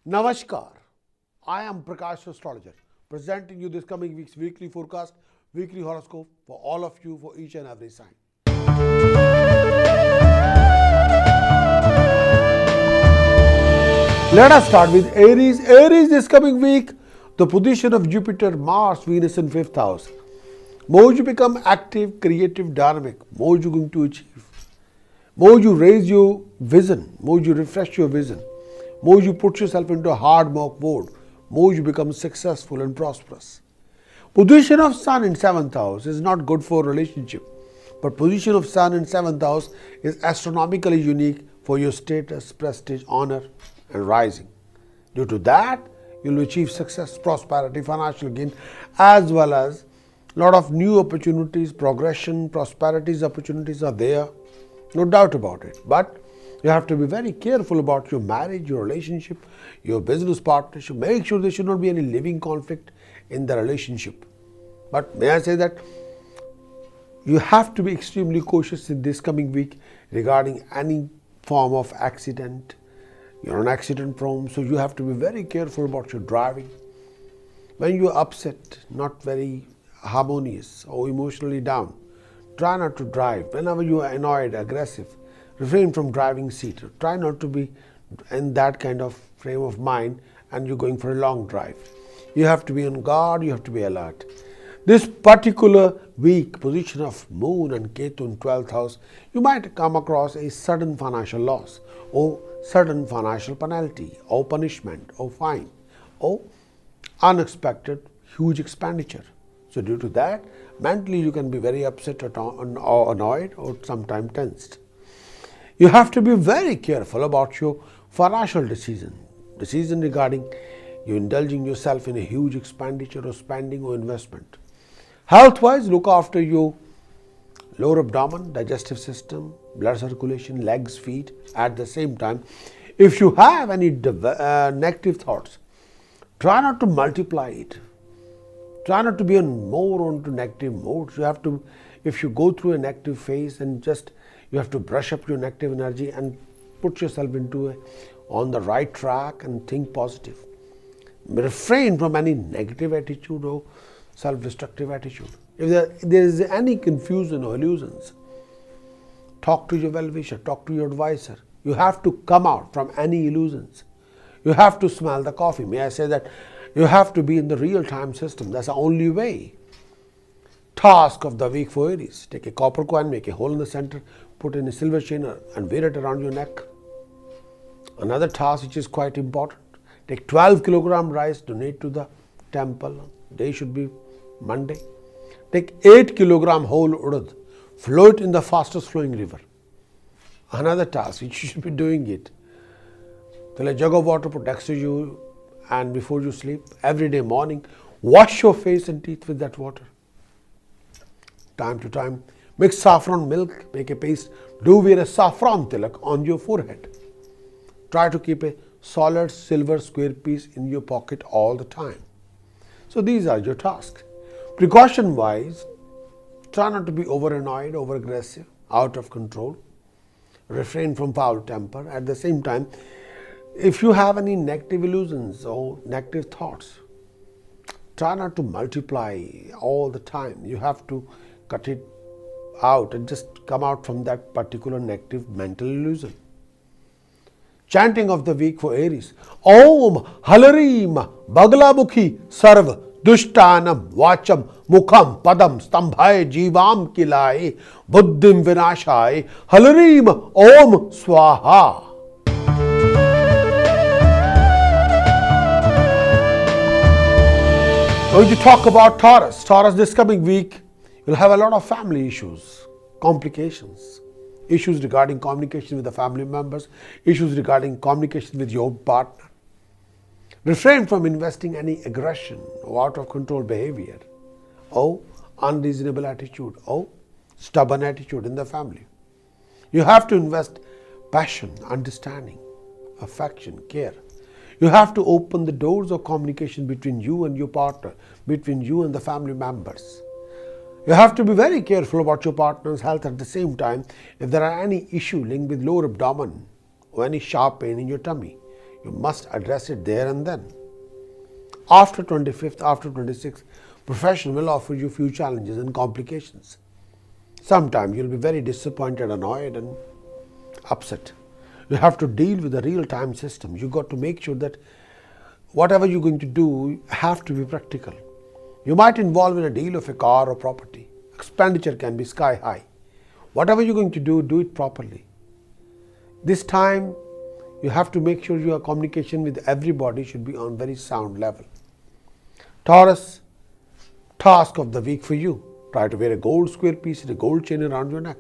Namaskar. I am Prakash Astrologer, presenting you this coming week's weekly forecast, weekly horoscope for all of you for each and every sign. Let us start with Aries. Aries this coming week, the position of Jupiter, Mars, Venus in 5th house. More you become active, creative, dynamic, more you're going to achieve. More you raise your vision, more you refresh your vision, more you put yourself into a hard work mode, more you become successful and prosperous. Position of Sun in 7th house is not good for relationship, but position of Sun in 7th house is astronomically unique for your status, prestige, honor and rising. Due to that, you'll achieve success, prosperity, financial gain, as well as a lot of new opportunities, progression, prosperities, opportunities are there. No doubt about it. But you have to be very careful about your marriage, your relationship, your business partnership. Make sure there should not be any living conflict in the relationship. But may I say that you have to be extremely cautious in this coming week regarding any form of accident. You're an accident prone, so you have to be very careful about your driving. When you're upset, not very harmonious or emotionally down, try not to drive. Whenever you are annoyed, aggressive, refrain from driving seat. Try not to be in that kind of frame of mind and you're going for a long drive. You have to be on guard, you have to be alert. This particular week, position of Moon and Ketu in 12th house, you might come across a sudden financial loss or sudden financial penalty or punishment or fine or unexpected huge expenditure. So due to that, mentally you can be very upset or annoyed or sometimes tensed. You have to be very careful about your financial decision regarding you indulging yourself in a huge expenditure or spending or investment. Health-wise, look after your lower abdomen, digestive system, blood circulation, legs, feet. At the same time, if you have any negative thoughts, try not to multiply it. Try not to be more onto negative modes. You have to, if you go through a negative phase, and you have to brush up your negative energy and put yourself on the right track and think positive. Refrain from any negative attitude or self-destructive attitude. If there is any confusion or illusions, talk to your well-wisher, talk to your advisor. You have to come out from any illusions. You have to smell the coffee. May I say that? You have to be in the real-time system. That's the only way. Task of the week for Aries. Take a copper coin, make a hole in the center, put in a silver chain and wear it around your neck. Another task which is quite important. Take 12 kilogram rice, donate to the temple. Day should be Monday. Take 8 kilogram whole urad, float in the fastest flowing river. Another task which you should be doing it. Fill a jug of water, put next to you, and before you sleep, every day morning, wash your face and teeth with that water. Time to time, mix saffron milk, make a paste. Do wear a saffron tilak on your forehead. Try to keep a solid silver square piece in your pocket all the time. So these are your tasks. Precaution wise, try not to be over annoyed, over aggressive, out of control. Refrain from foul temper. At the same time, if you have any negative illusions or negative thoughts, try not to multiply all the time. You have to cut it out and just come out from that particular negative mental illusion. Chanting of the week for Aries. Om Halarim Baglamukhi Sarv Dushtanam Vacham Mukham Padam Stambhai Jivam Kilai Buddhim Vinashai Halarim Om Swaha. Going to talk about Taurus. Taurus, this coming week, you'll have a lot of family issues, complications, issues regarding communication with the family members, issues regarding communication with your partner. Refrain from investing any aggression or out of control behavior or unreasonable attitude or stubborn attitude in the family. You have to invest passion, understanding, affection, care. You have to open the doors of communication between you and your partner, between you and the family members. You have to be very careful about your partner's health. At the same time, if there are any issue linked with lower abdomen or any sharp pain in your tummy, You must address it there and then. After 25th, after 26th, profession will offer you few challenges and complications. Sometimes you'll be very disappointed, annoyed and upset. You have to deal with the real-time system. You got to make sure that whatever you're going to do have to be practical. You might involve in a deal of a car or property. Expenditure can be sky high. Whatever you're going to do it properly. This time, you have to make sure your communication with everybody should be on very sound level. Taurus, task of the week for you. Try to wear a gold square piece and a gold chain around your neck.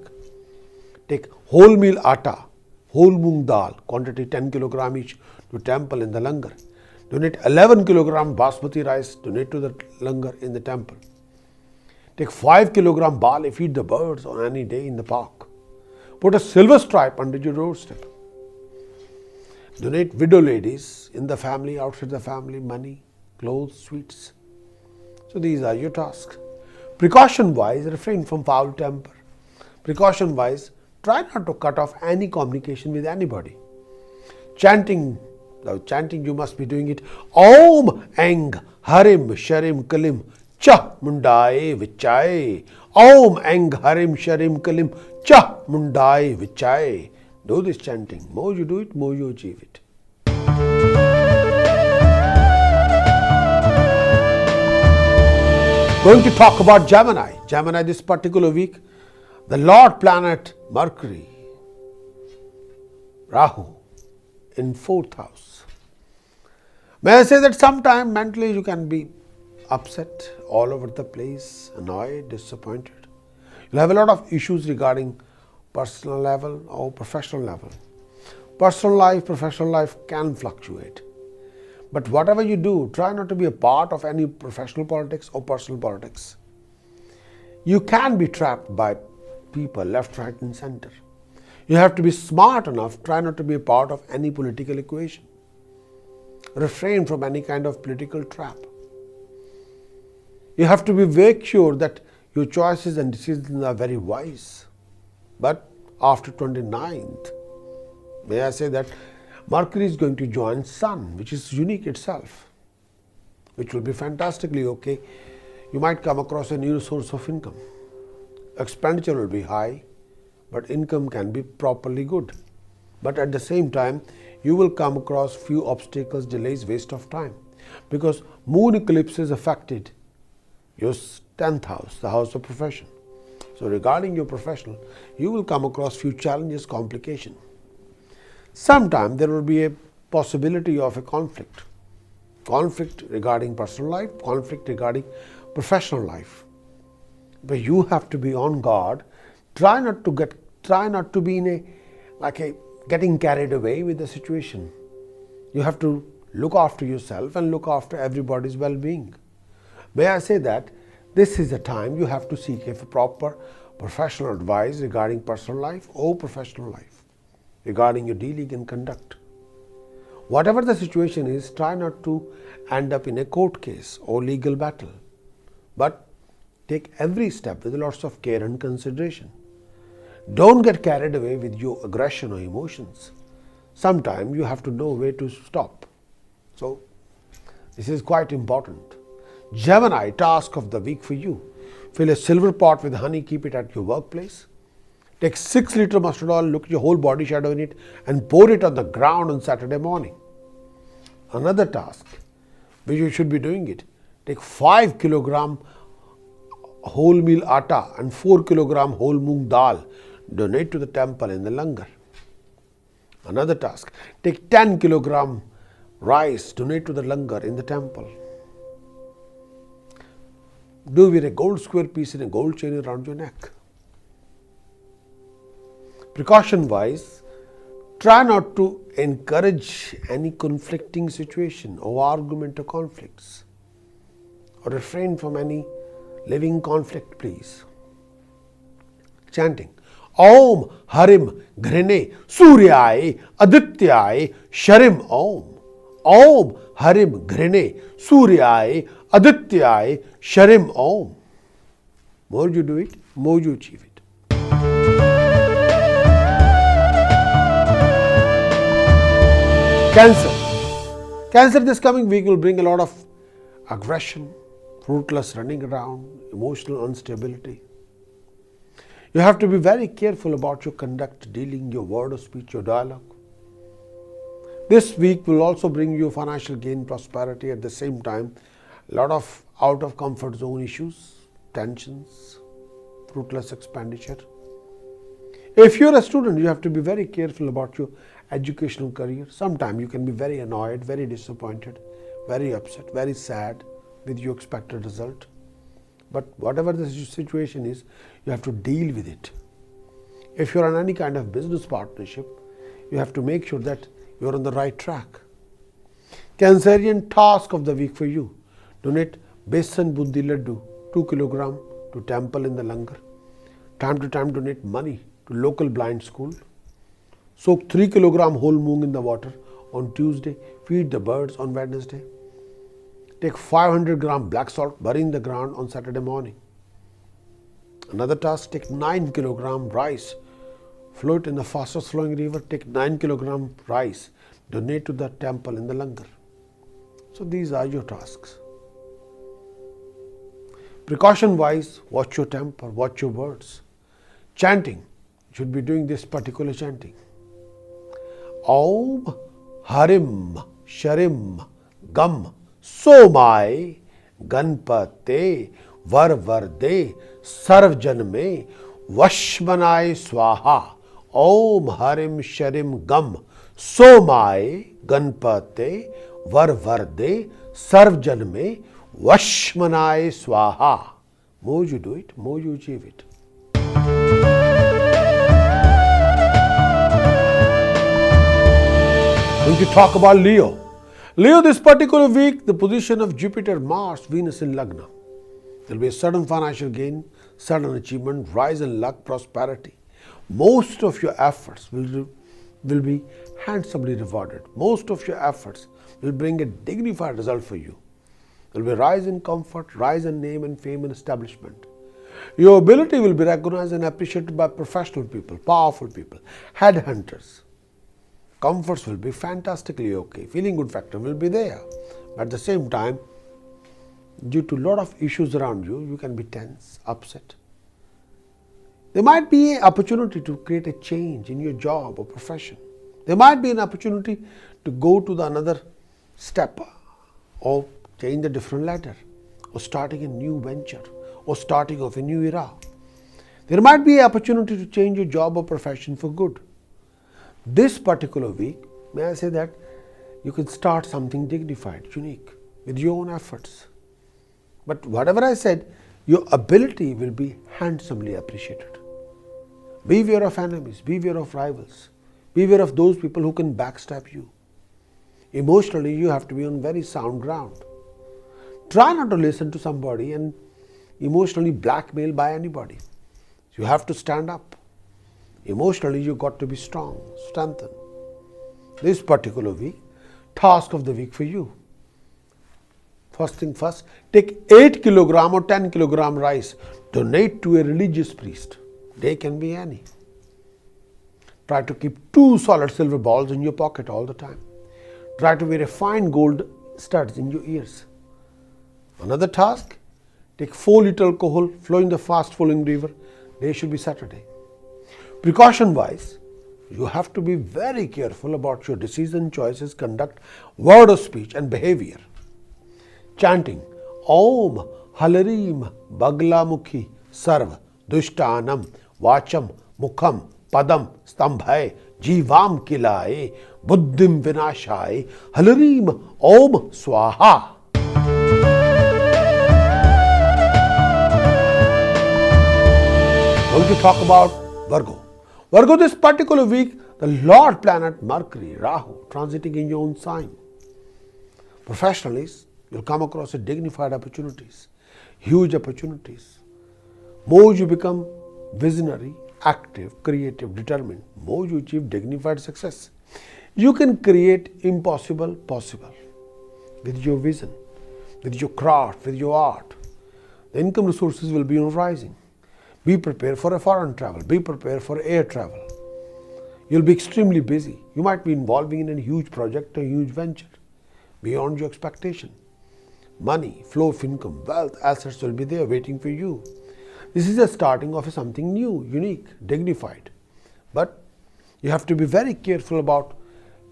Take wholemeal atta, whole moong dal, quantity 10 kg each, to temple in the langar. Donate 11 kg basmati rice, donate to the langar in the temple. Take 5 kg barley, feed the birds on any day in the park. Put a silver stripe under your doorstep. Donate widow ladies in the family, outside the family, money, clothes, sweets. So these are your tasks. Precaution wise, refrain from foul temper. Precaution wise, try not to cut off any communication with anybody. Chanting, you must be doing it. Om Eng Harim Sharim Kalim Cha Mundaye Vichaye. Om Eng Harim Sharim Kalim Cha Mundaye Vichaye. Do this chanting. More you do it, more you achieve it. Going to talk about Gemini. Gemini this particular week, the Lord planet Mercury, Rahu, in 4th house. May I say that sometime mentally you can be upset, all over the place, annoyed, disappointed. You'll have a lot of issues regarding personal level or professional level. Personal life, professional life can fluctuate. But whatever you do, try not to be a part of any professional politics or personal politics. You can be trapped by people left, right and center. You have to be smart enough, try not to be a part of any political equation. Refrain from any kind of political trap. You have to be very sure that your choices and decisions are very wise. But after 29th, may I say that Mercury is going to join Sun, which is unique itself, which will be fantastically okay. You might come across a new source of income. Expenditure will be high, but income can be properly good. But at the same time, you will come across few obstacles, delays, waste of time, because moon eclipse is affected your 10th house, the house of profession. So regarding your professional, you will come across few challenges, complications. Sometime there will be a possibility of a conflict. Conflict regarding personal life, conflict regarding professional life. But you have to be on guard. Try not to be in a getting carried away with the situation. You have to look after yourself and look after everybody's well-being. May I say that this is the time you have to seek a proper professional advice regarding personal life or professional life, regarding your dealing and conduct. Whatever the situation is, try not to end up in a court case or legal battle, but take every step with lots of care and consideration. Don't get carried away with your aggression or emotions. Sometimes you have to know where to stop. So, this is quite important. Gemini, task of the week for you. Fill a silver pot with honey, keep it at your workplace. Take 6 liters mustard oil, look at your whole body shadow in it and pour it on the ground on Saturday morning. Another task which you should be doing it. Take 5 kg wholemeal atta and 4 kg whole moong dal. Donate to the temple in the langar. Another task. Take 10 kg rice. Donate to the langar in the temple. Do wear a gold square piece and a gold chain around your neck. Precaution wise, try not to encourage any conflicting situation or argument or conflicts, or refrain from any living conflict, please. Chanting Om Harim Ghrine Suryaye Adityaye Sharim Om. Om Harim Ghrine Suryaye Adityaye Sharim Om. More you do it, more you achieve it. Cancer. Cancer this coming week will bring a lot of aggression, fruitless running around, emotional instability. You have to be very careful about your conduct, dealing, your word of speech, your dialogue. This week will also bring you financial gain, prosperity. At the same time, a lot of out of comfort zone issues, tensions, fruitless expenditure. If you're a student, you have to be very careful about your educational career. Sometimes you can be very annoyed, very disappointed, very upset, very sad with your expected result. But whatever the situation is, you have to deal with it. If you're on any kind of business partnership, you have to make sure that you're on the right track. Cancerian task of the week for you. Donate besan bundi laddu 2 kg to temple in the langar. Time to time donate money to local blind school. Soak 3 kg whole moong in the water on Tuesday. Feed the birds on Wednesday. Take 500 gram black salt, bury in the ground on Saturday morning. Another task, take 9 kg rice. Float in the fastest flowing river. Take 9 kg rice. Donate to the temple in the langar. So these are your tasks. Precaution wise, watch your temper, watch your words. Chanting, you should be doing this particular chanting. Om Harim Sharim Gam Somai Ganpate Varvarde Sarvjanme Vashmanai Swaha. Om Harim Sharim Gam Somai Ganpate Varvarde Sarvjanme Vashmanai Swaha. More you do it, more you achieve it. Going to talk about Leo. Leo, this particular week, the position of Jupiter, Mars, Venus in Lagna. There will be a sudden financial gain, sudden achievement, rise in luck, prosperity. Most of your efforts will be handsomely rewarded. Most of your efforts will bring a dignified result for you. There will be a rise in comfort, rise in name and fame and establishment. Your ability will be recognized and appreciated by professional people, powerful people, headhunters. Comforts will be fantastically okay. Feeling good factor will be there. But at the same time, due to a lot of issues around you, you can be tense, upset. There might be an opportunity to create a change in your job or profession. There might be an opportunity to go to another step or change a different ladder or starting a new venture or starting off a new era. There might be an opportunity to change your job or profession for good. This particular week, may I say that you can start something dignified, unique, with your own efforts. But whatever I said, your ability will be handsomely appreciated. Beware of enemies, beware of rivals, beware of those people who can backstab you. Emotionally, you have to be on very sound ground. Try not to listen to somebody and emotionally blackmail by anybody. You have to stand up. Emotionally, you got to be strong, strengthened. This particular week, task of the week for you. First thing first, take 8 kg or 10 kg rice. Donate to a religious priest. They can be any. Try to keep 2 solid silver balls in your pocket all the time. Try to wear a fine gold studs in your ears. Another task, take 4 liter alcohol, flow in the fast flowing river. Day should be Saturday. Precaution wise, you have to be very careful about your decision, choices, conduct, word of speech and behavior. Chanting Om Halarim Baglamukhi Sarv Dushtanam Vacham Mukham Padam Stambhai Jivam Kilaye Buddhim Vinashai Halarim Om Swaha. Going to talk about Virgo. Virgo, this particular week, the Lord planet Mercury, Rahu, transiting in your own sign. Professionally, you'll come across dignified opportunities, huge opportunities. More you become visionary, active, creative, determined, more you achieve dignified success. You can create impossible possible with your vision, with your craft, with your art. The income resources will be on rising. Be prepared for a foreign travel. Be prepared for air travel. You'll be extremely busy. You might be involving in a huge project, a huge venture. beyond your expectation. Money, flow of income, wealth, assets will be there waiting for you. This is the starting of something new, unique, dignified. But you have to be very careful about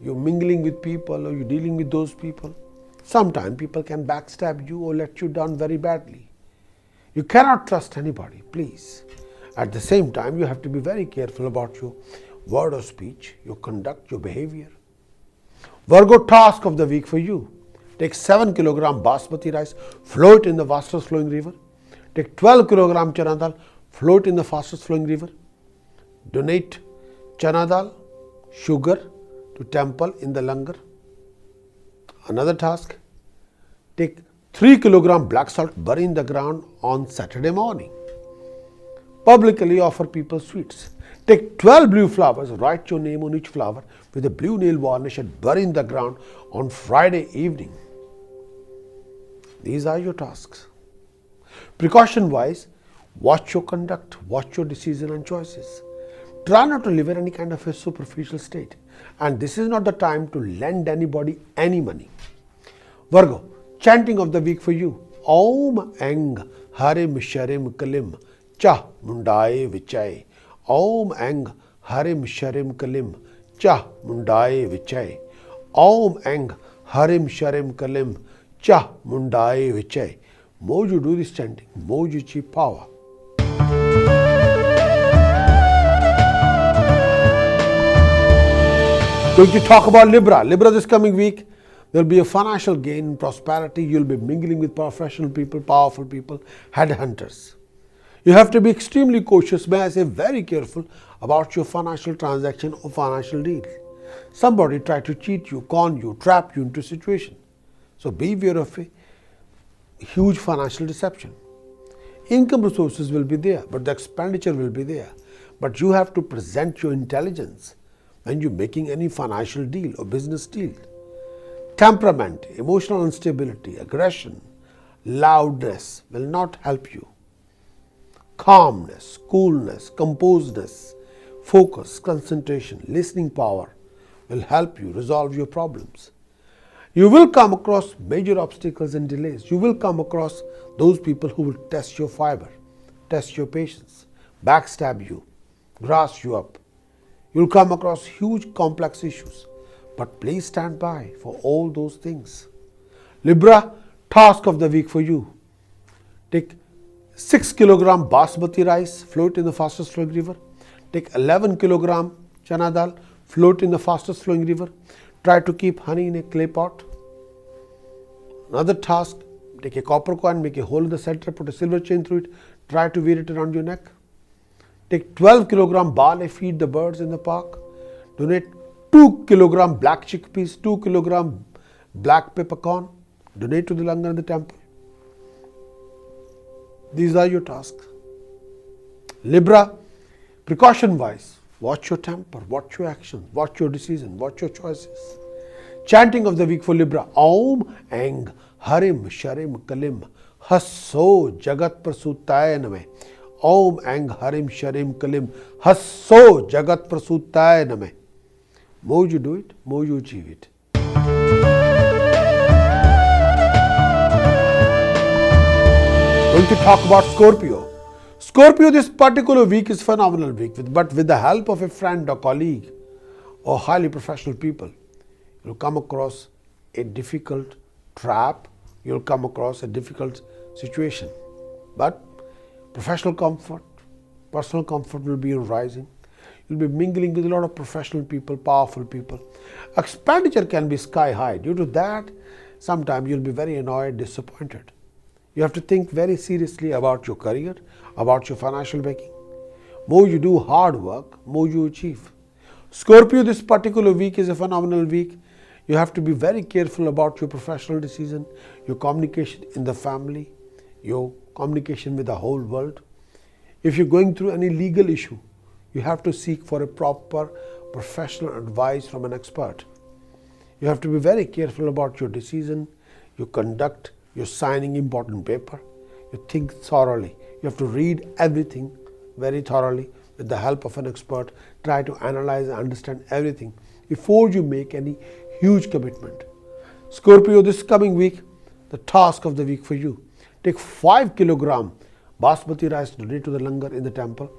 you mingling with people or you dealing with those people. Sometimes people can backstab you or let you down very badly. You cannot trust anybody, please. At the same time, you have to be very careful about your word of speech, your conduct, your behavior. Virgo, task of the week for you. Take 7 kg basmati rice, float in the fastest flowing river. Take 12 kg chana dal, float in the fastest flowing river. Donate chana dal, sugar to temple in the langar. Another task, take 3 kg black salt, bury in the ground on Saturday morning. Publicly offer people sweets. Take 12 blue flowers, write your name on each flower with a blue nail varnish and bury in the ground on Friday evening. These are your tasks. Precaution wise, watch your conduct, watch your decision and choices. Try not to live in any kind of a superficial state. And this is not the time to lend anybody any money. Virgo, chanting of the week for you. Om Eng Harim Sharim Kalim Cha Mundaye Vichai. Om Eng Harim Sharim Kalim Cha Mundaye Vichai. Om Eng Harim Sharim Kalim Cha Mundaye Vichai. More you do this chanting, more you achieve power. Going to talk about Libra. Libra this coming week, there will be a financial gain, prosperity. You will be mingling with professional people, powerful people, headhunters. You have to be extremely cautious, may I say very careful about your financial transaction or financial deal. Somebody try to cheat you, con you, trap you into a situation. So beware of a huge financial deception. Income resources will be there, but the expenditure will be there. But you have to present your intelligence when you're making any financial deal or business deal. Temperament, emotional instability, aggression, loudness will not help you. Calmness, coolness, composedness, focus, concentration, listening power will help you resolve your problems. You will come across major obstacles and delays. You will come across those people who will test your fiber, test your patience, backstab you, grass you up. You'll come across huge complex issues, but please stand by for all those things. Libra, task of the week for you. Take 6 kg basmati rice, float in the fastest flowing river. Take 11 kg chana dal, float in the fastest flowing river. Try to keep honey in a clay pot. Another task, take a copper coin, make a hole in the center, put a silver chain through it. Try to wear it around your neck. Take 12 kg barley, feed the birds in the park. Donate 2 kg black chickpeas, 2 kg black peppercorn. Donate to the langar in the temple. These are your tasks. Libra, precaution wise, watch your temper, watch your actions, watch your decision, watch your choices. Chanting of the week for Libra. Om Eng Harim Sharim Kalim Hasso Jagat Prasutaya Name. Om Eng Harim Sharim Kalim Hasso Jagat Prasutaya Name. More you do it, more you achieve it. Going to talk about Scorpio. Scorpio, this particular week is phenomenal week, but with the help of a friend or colleague or highly professional people, you'll come across a difficult trap, you'll come across a difficult situation. But professional comfort, personal comfort will be rising. You'll be mingling with a lot of professional people, powerful people. Expenditure can be sky high. Due to that, sometimes you'll be very annoyed, disappointed. You have to think very seriously about your career, about your financial backing. More you do hard work, more you achieve. Scorpio, this particular week is a phenomenal week. You have to be very careful about your professional decision, your communication in the family, your communication with the whole world. If you're going through any legal issue, you have to seek for a proper professional advice from an expert. You have to be very careful about your decision, your conduct, you're signing important paper, you think thoroughly. You have to read everything very thoroughly with the help of an expert. Try to analyze and understand everything before you make any huge commitment. Scorpio, this coming week, the task of the week for you. Take 5 kilogram basmati rice, donate to the langar in the temple.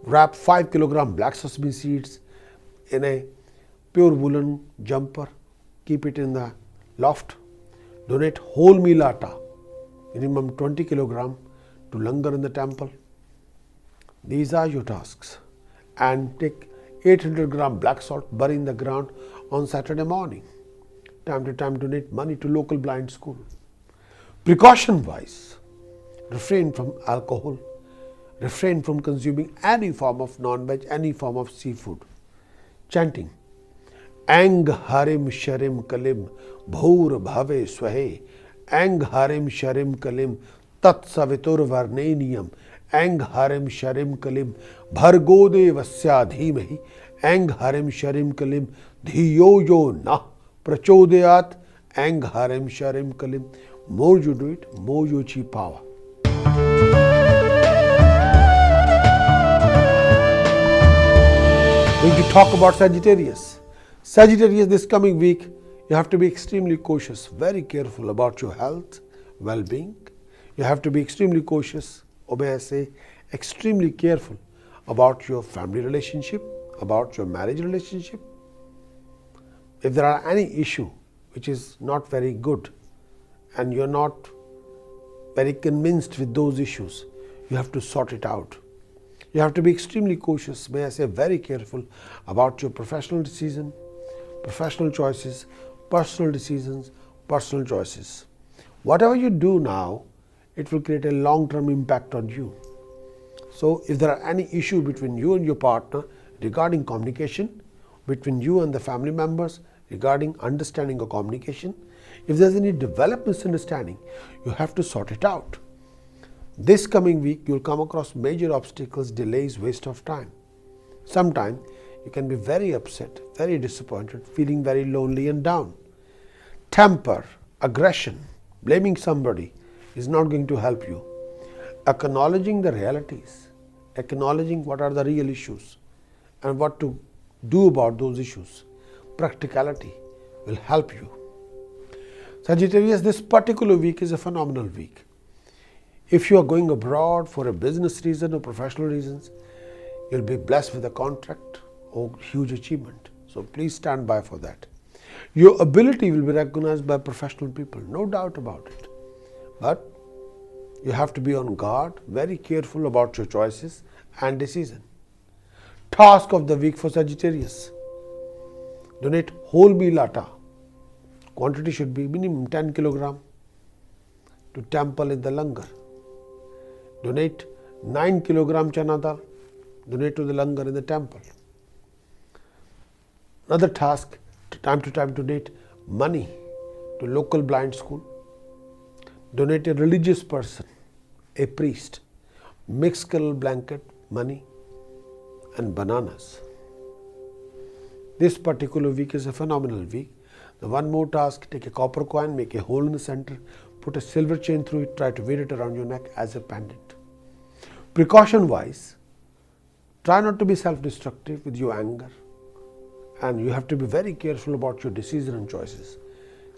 Wrap 5 kilogram black sesame seeds in a pure woolen jumper. Keep it in the loft. Donate whole meal atta, minimum 20 kilogram, to langar in the temple. These are your tasks. And take 800 gram black salt, bury in the ground on Saturday morning. Time to time donate money to local blind school. Precaution wise, refrain from alcohol, refrain from consuming any form of non-veg, any form of seafood. Chanting, Ang Harim Sharim Kalim Bhaur Bhave Swahe, Ang Harim Sharim Kalim Tat Savitur Varneniyam, Ang Harim Sharim Kalim Bhargode Vasya Dhimahi, Ang Harim Sharim Kalim Dhiyo Yo Na Prachodayat, Ang Harim Sharim Kalim. More you do it, more you achieve power. Going to talk about Sagittarius. Sagittarius, this coming week, you have to be extremely cautious, very careful about your health, well-being. You have to be extremely cautious, or may I say, extremely careful about your family relationship, about your marriage relationship. If there are any issue which is not very good and you're not very convinced with those issues, you have to sort it out. You have to be extremely cautious, may I say very careful about your professional decision, professional choices, personal decisions, personal choices. Whatever you do now, it will create a long-term impact on you. So if there are any issue between you and your partner regarding communication, between you and the family members regarding understanding or communication, if there's any developed misunderstanding, you have to sort it out. This coming week, you'll come across major obstacles, delays, waste of time. Sometimes you can be very upset, very disappointed, feeling very lonely and down. Temper, aggression, blaming somebody is not going to help you. Acknowledging the realities, acknowledging what are the real issues and what to do about those issues, practicality will help you. Sagittarius, this particular week is a phenomenal week. If you are going abroad for a business reason or professional reasons, you'll be blessed with a contract or huge achievement. So please stand by for that. Your ability will be recognized by professional people, no doubt about it. But you have to be on guard, very careful about your choices and decision. Task of the week for Sagittarius. Donate whole meal atta. Quantity should be minimum 10 kilogram to temple in the langar. Donate 9 kilogram chana dal. Donate to the langar in the temple. Another task, time to time donate money to local blind school. Donate a religious person, a priest, mixed color blanket, money and bananas. This particular week is a phenomenal week. The one more task, take a copper coin, make a hole in the center, put a silver chain through it, try to wear it around your neck as a pendant. Precaution wise, try not to be self-destructive with your anger, and you have to be very careful about your decision and choices.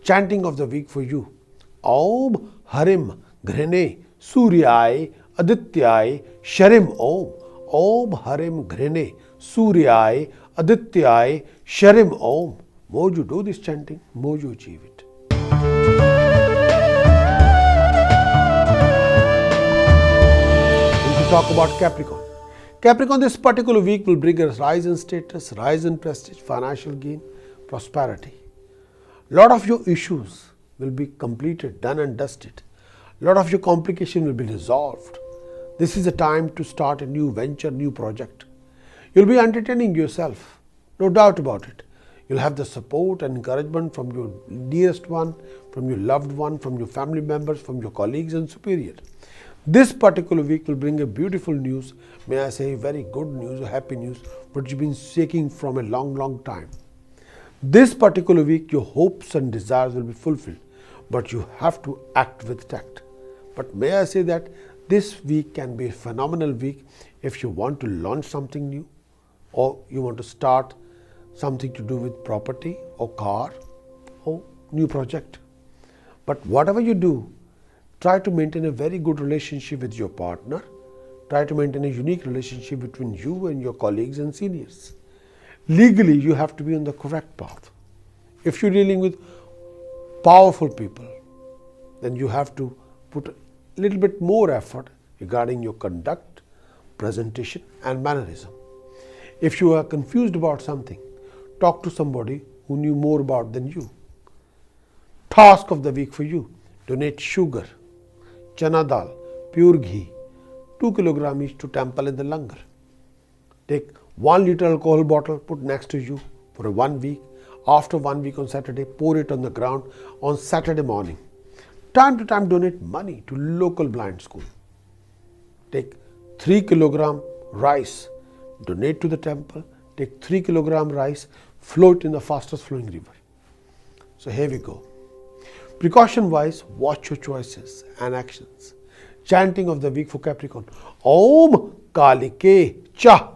Chanting of the week for you. Om Harim Ghrene Suryai Adityai Sharim Om. Om Harim Ghrene Suryai Adityai Sharim Om. More you do this chanting, more you achieve it. We will talk about Capricorn. Capricorn, this particular week will bring a rise in status, rise in prestige, financial gain, prosperity. Lot of your issues will be completed, done and dusted. Lot of your complication will be resolved. This is a time to start a new venture, new project. You'll be entertaining yourself, no doubt about it. You'll have the support and encouragement from your dearest one, from your loved one, from your family members, from your colleagues and superior. This particular week will bring a beautiful news, may I say very good news, happy news, what you've been seeking from a long time. This particular week, your hopes and desires will be fulfilled, but you have to act with tact. But may I say that this week can be a phenomenal week if you want to launch something new, or you want to start something to do with property or car, or new project. But whatever you do, try to maintain a very good relationship with your partner. Try to maintain a unique relationship between you and your colleagues and seniors. Legally, you have to be on the correct path. If you're dealing with powerful people, then you have to put a little bit more effort regarding your conduct, presentation and mannerism. If you are confused about something, talk to somebody who knew more about than you. Task of the week for you: donate sugar, chana dal, pure ghee, 2 kg each to temple in the langar. Take 1 liter alcohol bottle, put next to you for 1 week. After 1 week on Saturday, pour it on the ground on Saturday morning. Time to time donate money to local blind school. Take 3 kg rice, donate to the temple. Take 3 kg rice, float in the fastest flowing river. So here we go. Precaution wise, watch your choices and actions. Chanting of the week for Capricorn: Om Kalike Cha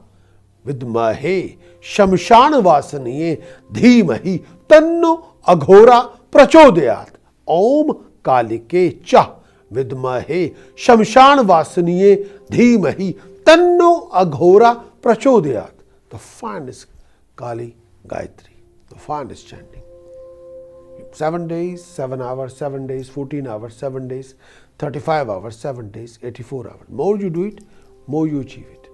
Vidmahe Shamshan Vasaniye Dhimahi Tanno Aghora Prachodayat. Om Kalike Cha Vidmahe Shamshan Vasaniye Dhimahi Tanno Aghora Prachodayat. The finest Kali Gayatri, the finest chanting. 7 days, 7 hours, 7 days, 14 hours, 7 days, 35 hours, 7 days, 84 hours. More you do it, more you achieve it.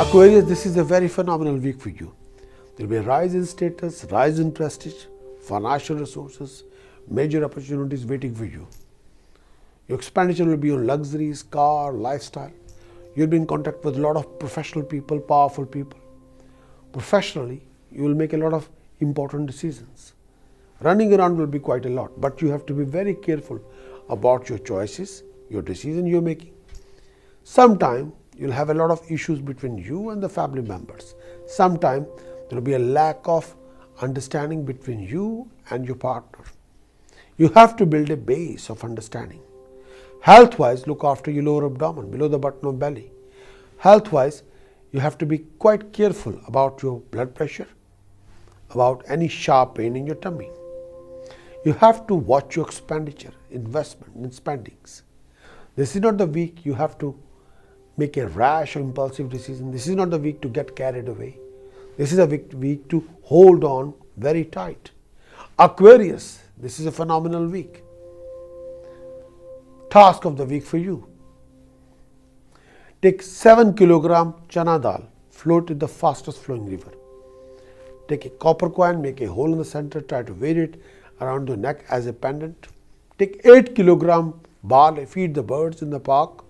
Aquarius, this is a very phenomenal week for you. There will be a rise in status, rise in prestige, financial resources, major opportunities waiting for you. Your expenditure will be on luxuries, car, lifestyle. You'll be in contact with a lot of professional people, powerful people. Professionally, you will make a lot of important decisions. Running around will be quite a lot, but you have to be very careful about your choices, your decision you're making. Sometimes you'll have a lot of issues between you and the family members. Sometimes there will be a lack of understanding between you and your partner. You have to build a base of understanding. Health-wise, look after your lower abdomen, below the button of belly. Health-wise, you have to be quite careful about your blood pressure, about any sharp pain in your tummy. You have to watch your expenditure, investment and spendings. This is not the week you have to make a rash or impulsive decision. This is not the week to get carried away. This is a week to hold on very tight. Aquarius, this is a phenomenal week. Task of the week for you: take 7 kg chana dal, float in the fastest flowing river. Take a copper coin, make a hole in the center, try to wear it around your neck as a pendant. Take 8 kg barley, feed the birds in the park.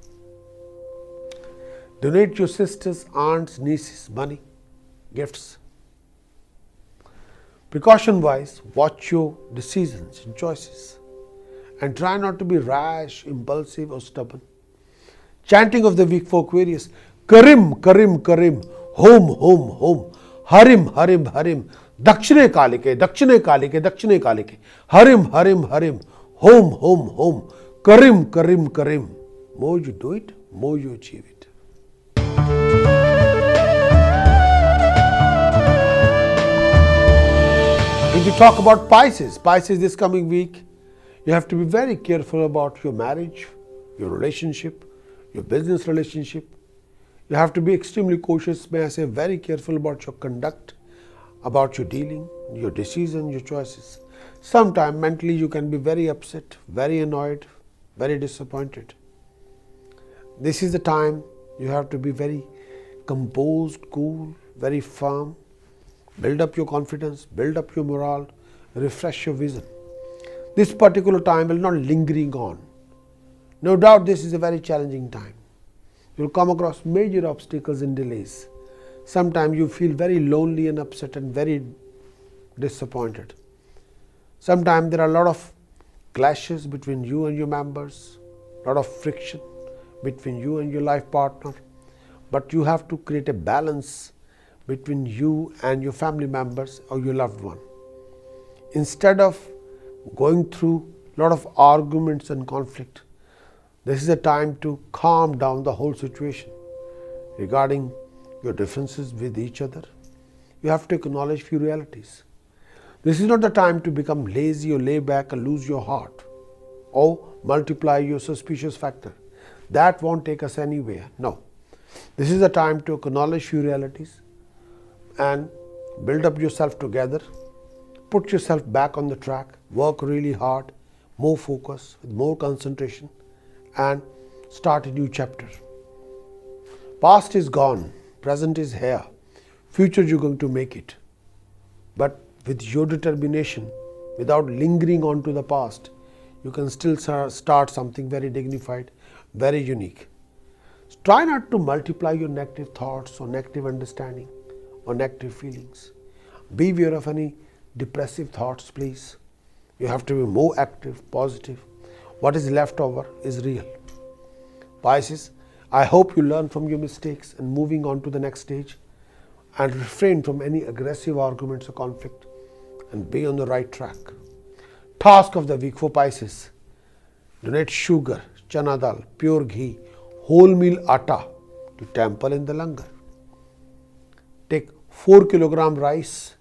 Donate your sisters, aunts, nieces money, gifts. Precaution wise, watch your decisions and choices. And try not to be rash, impulsive or stubborn. Chanting of the week for Aquarius: Karim, Karim, Karim, Hom, Hom, Hom, Harim, Harim, Harim, Dakshine Kalike, Dakshine Kalike, Dakshine Kalike, Harim, Harim, Harim, Hom, Hom, Hom, Karim, Karim, Karim. More you do it, more you achieve it. If you talk about Pisces this coming week, you have to be very careful about your marriage, your relationship, your business relationship. You have to be extremely cautious, may I say, very careful about your conduct, about your dealing, your decision, your choices. Sometimes mentally you can be very upset, very annoyed, very disappointed. This is the time you have to be very composed, cool, very firm. Build up your confidence, build up your morale, refresh your vision. This particular time will not lingering on. No doubt this is a very challenging time. You will come across major obstacles and delays. Sometimes you feel very lonely and upset and very disappointed. Sometimes there are a lot of clashes between you and your members, a lot of friction between you and your life partner. But you have to create a balance between you and your family members or your loved one. Instead of going through a lot of arguments and conflict, this is a time to calm down the whole situation regarding your differences with each other. You have to acknowledge few realities. This is not the time to become lazy or lay back and lose your heart or multiply your suspicious factor. That won't take us anywhere. No. This is the time to acknowledge few realities and build up yourself together. Put yourself back on the track. Work really hard, more focus, with more concentration, and start a new chapter. Past is gone. Present is here. Future you're going to make it. But with your determination, without lingering on to the past, you can still start something very dignified, very unique. Try not to multiply your negative thoughts or negative understanding or negative feelings. Be aware of any depressive thoughts, please. You have to be more active, positive. What is left over is real. Pisces, I hope you learn from your mistakes and moving on to the next stage, and refrain from any aggressive arguments or conflict and be on the right track. Task of the week for Pisces: donate sugar, chana dal, pure ghee, wholemeal atta to temple in the langar. Take 4 kg rice,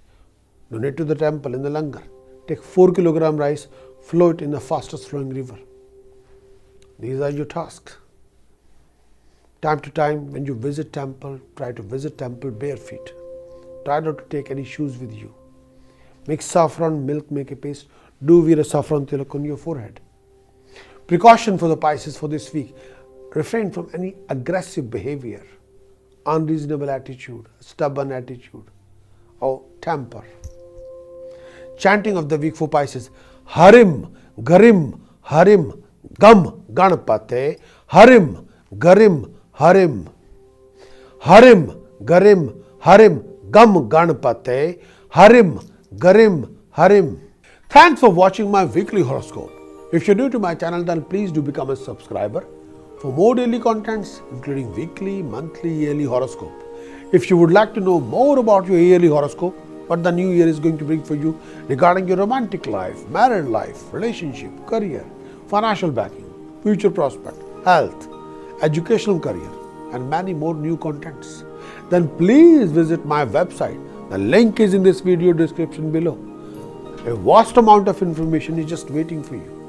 donate to the temple in the langar. Take 4 kg rice, float in the fastest flowing river. These are your tasks. Time to time, when you visit temple, try to visit temple bare feet. Try not to take any shoes with you. Make saffron milk, make a paste. Do wear a saffron tilak on your forehead. Precaution for the Pisces for this week: refrain from any aggressive behavior, unreasonable attitude, stubborn attitude, or temper. Chanting of the week for Pisces: Harim, Garim, Harim, Gam, Ganapate, Harim, Garim, Harim, Harim, Garim, Harim, Gam, Ganapate, Harim, Garim, Harim. Thanks for watching my weekly horoscope. If you're new to my channel, then please do become a subscriber for more daily contents, including weekly, monthly, yearly horoscope. If you would like to know more about your yearly horoscope, what the new year is going to bring for you regarding your romantic life, married life, relationship, career, financial backing, future prospect, health, educational career, and many more new contents, then please visit my website. The link is in this video description below. A vast amount of information is just waiting for you.